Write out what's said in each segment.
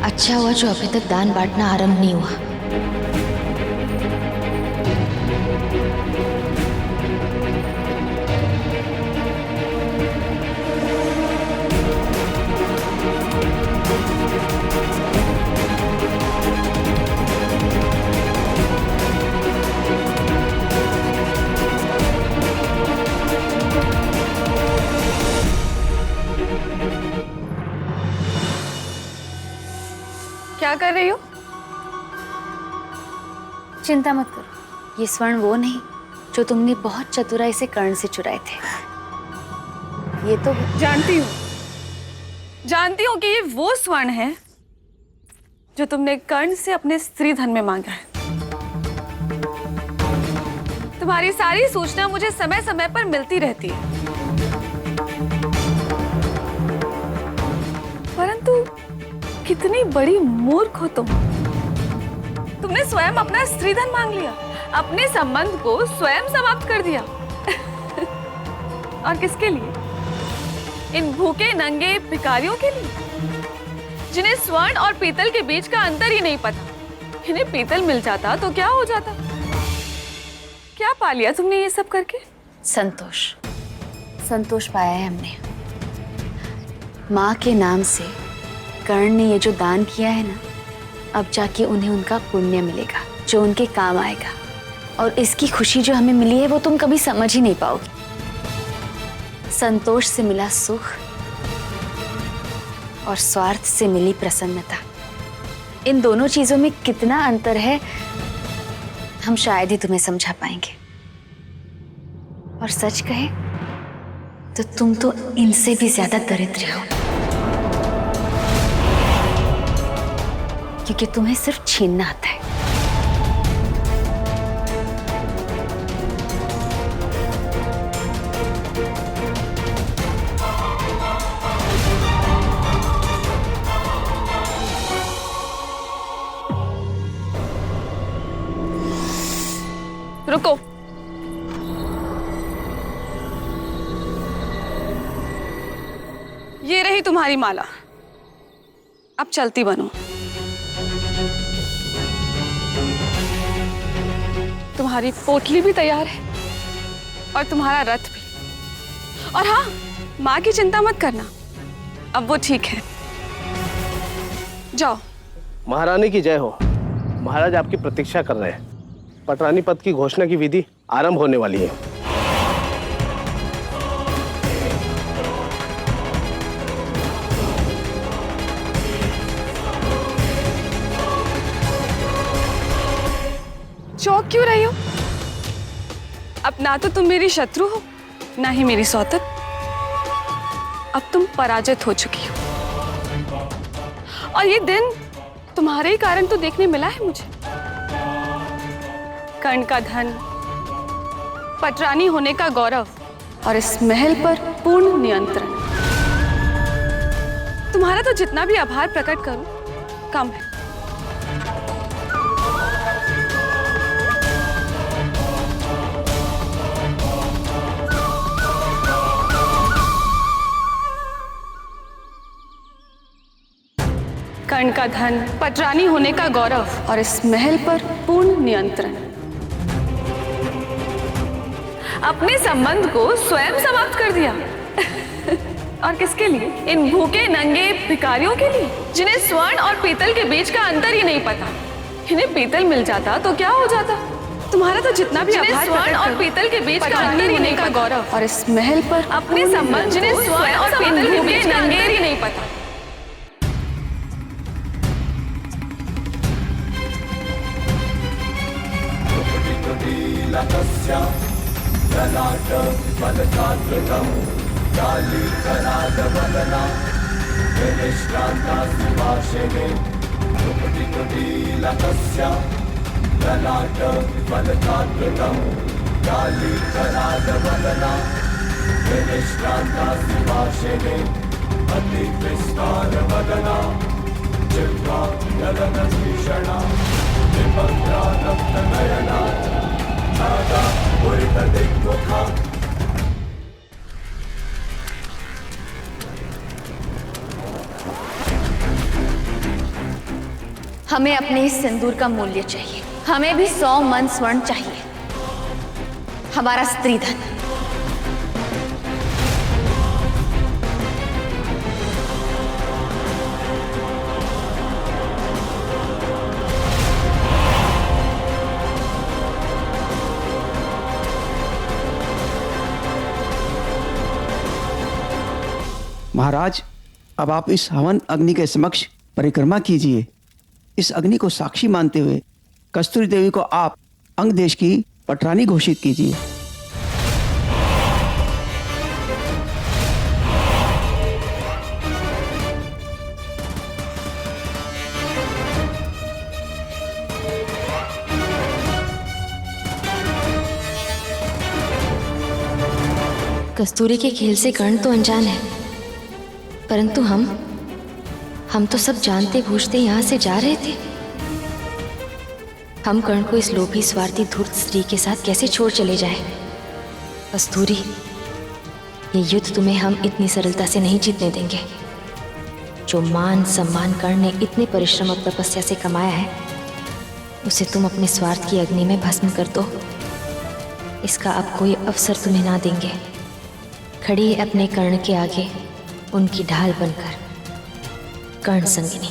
अच्छा हुआ जो अभी तक दान बांटना आरंभ नहीं हुआ। क्या कर रही हो? चिंता मत करो, ये स्वर्ण वो नहीं जो तुमने बहुत चतुराई से कर्ण से चुराए थे। ये तो जानती हूँ कि ये वो स्वर्ण है जो तुमने कर्ण से अपने स्त्री धन में मांगा है। तुम्हारी सारी सूचना मुझे समय समय पर मिलती रहती है, परंतु कितनी बड़ी मूर्ख हो तुम। तुमने स्वयं अपना स्त्रीधन मांग लिया, अपने संबंध को स्वयं समाप्त कर दिया। और किसके लिए? इन भूखे नंगे भिखारियों के लिए, जिन्हें स्वर्ण और पीतल के बीच का अंतर ही नहीं पता। इन्हें पीतल मिल जाता तो क्या हो जाता? क्या पा लिया तुमने ये सब करके? संतोष, संतोष पाया है हमने। माँ के नाम से कर्ण ने ये जो दान किया है ना, अब जाके उन्हें उनका पुण्य मिलेगा जो उनके काम आएगा। और इसकी खुशी जो हमें मिली है वो तुम कभी समझ ही नहीं पाओगी। संतोष से मिला सुख और स्वार्थ से मिली प्रसन्नता, इन दोनों चीजों में कितना अंतर है हम शायद ही तुम्हें समझा पाएंगे। और सच कहे तो तुम तो इनसे भी ज्यादा दरिद्र हो, क्योंकि तुम्हें सिर्फ छीनना आता है। रुको, ये रही तुम्हारी माला, अब चलती बनो। तुम्हारी पोटली भी तैयार है और तुम्हारा रथ भी। और हाँ, माँ की चिंता मत करना, अब वो ठीक है। जाओ। महारानी की जय हो। महाराज आपकी प्रतीक्षा कर रहे हैं। पटरानी पद की घोषणा की विधि आरंभ होने वाली है। चौंक क्यों रही हो? अब ना तो तुम मेरी शत्रु हो, ना ही मेरी सौतन। अब तुम पराजित हो चुकी हो, और ये दिन तुम्हारे ही कारण तो देखने मिला है मुझे। कर्ण का धन, पटरानी होने का गौरव और इस महल पर पूर्ण नियंत्रण। तुम्हारा तो जितना भी आभार प्रकट करूं कम है। कर्ण का धन, पटरानी होने का गौरव और इस महल पर पूर्ण नियंत्रण। अपने संबंध को स्वयं समाप्त कर दिया। और किसके लिए? इन भूखे नंगे भिखारियों के लिए, जिन्हें स्वर्ण और पीतल के बीच का अंतर ही नहीं पता। इन्हें पीतल मिल जाता तो क्या हो जाता? तुम्हारा तो जितना भी स्वर्ण और पीतल के बीच का अंतर होने का गौरव और इस महल पर अपने संबंध, जिन्हें स्वर्ण और पीतल के बीच का अंतर ही नहीं पता। हमें अपने इस सिंदूर का मूल्य चाहिए। हमें भी 100 मन स्वर्ण चाहिए, हमारा स्त्रीधन। महाराज, अब आप इस हवन अग्नि के समक्ष परिक्रमा कीजिए। इस अग्नि को साक्षी मानते हुए कस्तूरी देवी को आप अंग देश की पटरानी घोषित कीजिए। कस्तूरी के खेल से कर्ण तो अनजान है, परंतु हम तो सब जानते बूझते यहाँ से जा रहे थे। हम कर्ण को इस लोभी स्वार्थी धूर्त स्त्री के साथ कैसे छोड़ चले जाए? कस्तूरी, ये युद्ध तुम्हें हम इतनी सरलता से नहीं जीतने देंगे। जो मान सम्मान कर्ण ने इतने परिश्रम और तपस्या से कमाया है, उसे तुम अपने स्वार्थ की अग्नि में भस्म कर दो। इसका अब कोई अवसर तुम्हें ना देंगे। खड़ी है अपने कर्ण के आगे उनकी ढाल बनकर, कर्ण संगिनी।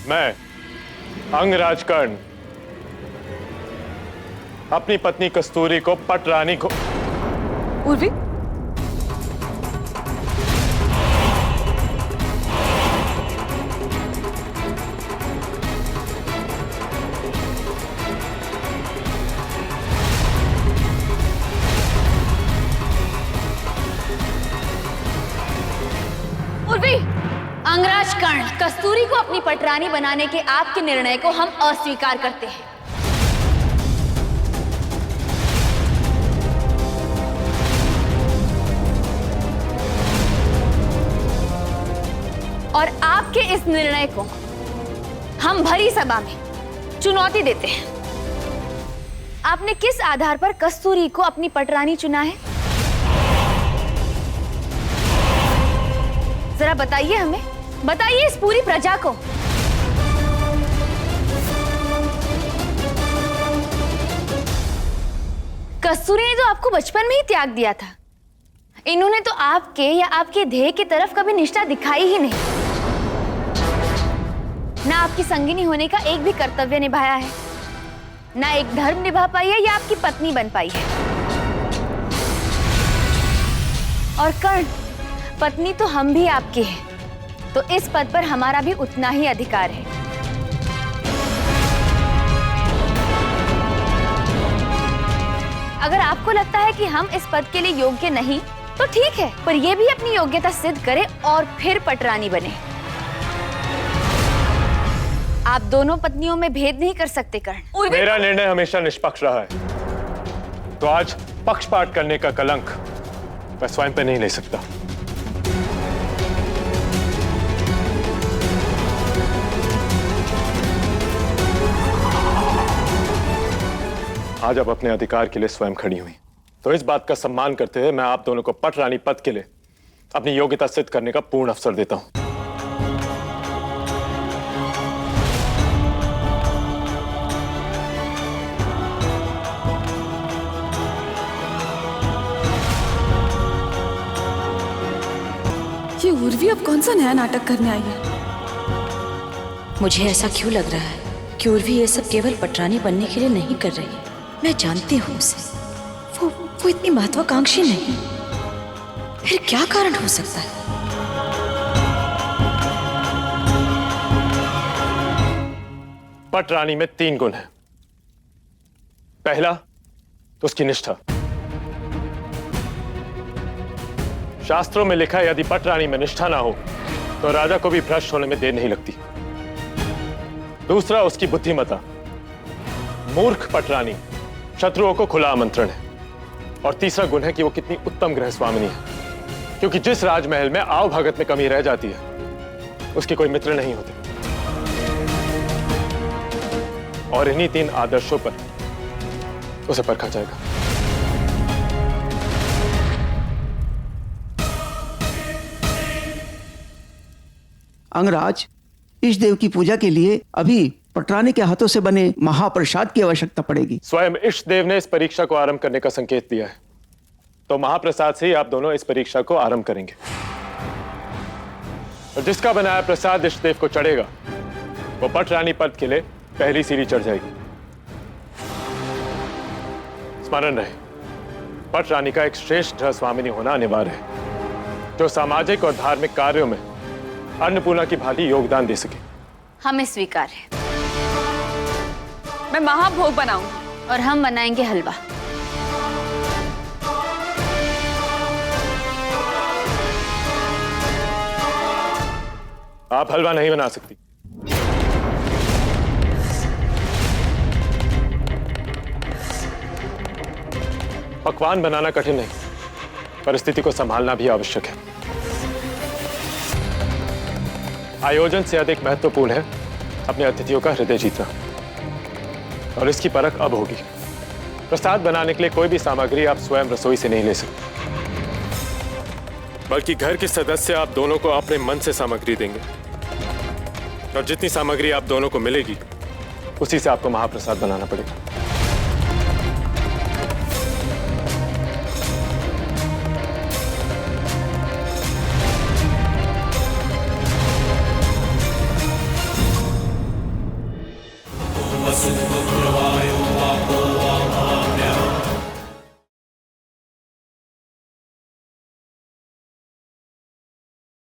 मैं अंगराज कर्ण अपनी पत्नी कस्तूरी को पटरानी को। उर्वी, अंगराज कर्ण, कस्तूरी को अपनी पटरानी बनाने के आपके निर्णय को हम अस्वीकार करते हैं। और आपके इस निर्णय को हम भरी सभा में चुनौती देते हैं। आपने किस आधार पर कस्तूरी को अपनी पटरानी चुना है? जरा बताइए हमें, बताइए इस पूरी प्रजा को। कस्तूरी ने तो आपको बचपन में ही त्याग दिया था। इन्होंने तो आपके या आपके ध्येय की तरफ कभी निष्ठा दिखाई ही नहीं। ना आपकी संगिनी होने का एक भी कर्तव्य निभाया है, ना एक धर्म निभा पाई है या आपकी पत्नी बन पाई है। और कर्ण, पत्नी तो हम भी आपकी हैं, तो इस पद पर हमारा भी उतना ही अधिकार है। अगर आपको लगता है कि हम इस पद के लिए योग्य नहीं, तो ठीक है, पर यह भी अपनी योग्यता सिद्ध करे और फिर पटरानी बने। आप दोनों पत्नियों में भेद नहीं कर सकते कर्ण। मेरा निर्णय हमेशा निष्पक्ष रहा है, तो आज पक्षपात करने का कलंक मैं स्वयं पे नहीं ले सकता। आज आप अपने अधिकार के लिए स्वयं खड़ी हुई, तो इस बात का सम्मान करते हुए मैं आप दोनों को पटरानी पद के लिए अपनी योग्यता सिद्ध करने का पूर्ण अवसर देता हूं। ये उर्वी अब कौन सा नया नाटक करने आई है? मुझे ऐसा क्यों लग रहा है कि उर्वी ये सब केवल पटरानी बनने के लिए नहीं कर रही। मैं जानती हूँ उसे, वो इतनी महत्वाकांक्षी नहीं। फिर क्या कारण हो सकता है? पट रानी में 3 गुण हैं। पहला तो उसकी निष्ठा। शास्त्रों में लिखा है यदि पट रानी में निष्ठा ना हो तो राजा को भी भ्रष्ट होने में देर नहीं लगती। दूसरा उसकी बुद्धिमत्ता। मूर्ख पट रानी शत्रुओं को खुला आमंत्रण है। और तीसरा गुण है कि वो कितनी उत्तम गृह स्वामिनी है, क्योंकि जिस राजमहल में आव भगत में कमी रह जाती है उसके कोई मित्र नहीं होते। और इन्हीं 3 आदर्शों पर उसे परखा जाएगा। अंगराज, इस देव की पूजा के लिए अभी पटरानी के हाथों से बने महाप्रसाद की आवश्यकता पड़ेगी। स्वयं इष्ट देव ने इस परीक्षा को आरंभ करने का संकेत दिया है, तो महाप्रसाद से ही आप दोनों इस परीक्षा को आरंभ करेंगे। और जिसका बनाया प्रसाद इष्ट देव को चढ़ेगा वो पटरानी पद के लिए पहली सीढ़ी चढ़ जाएगी। स्मरण रहे, पटरानी का एक श्रेष्ठ स्वामिनी होना अनिवार्य है, जो सामाजिक और धार्मिक कार्यों में अन्नपूर्णा की भांति योगदान दे सके। हमें स्वीकार है। मैं महाभोग बनाऊंगी और हम बनाएंगे हलवा। आप हलवा नहीं बना सकती। पकवान बनाना कठिन नहीं, परिस्थिति को संभालना भी आवश्यक है। आयोजन से अधिक महत्वपूर्ण है अपने अतिथियों का हृदय जीतना, और इसकी परख अब होगी। प्रसाद बनाने के लिए कोई भी सामग्री आप स्वयं रसोई से नहीं ले सकते, बल्कि घर के सदस्य आप दोनों को अपने मन से सामग्री देंगे, और जितनी सामग्री आप दोनों को मिलेगी उसी से आपको महाप्रसाद बनाना पड़ेगा।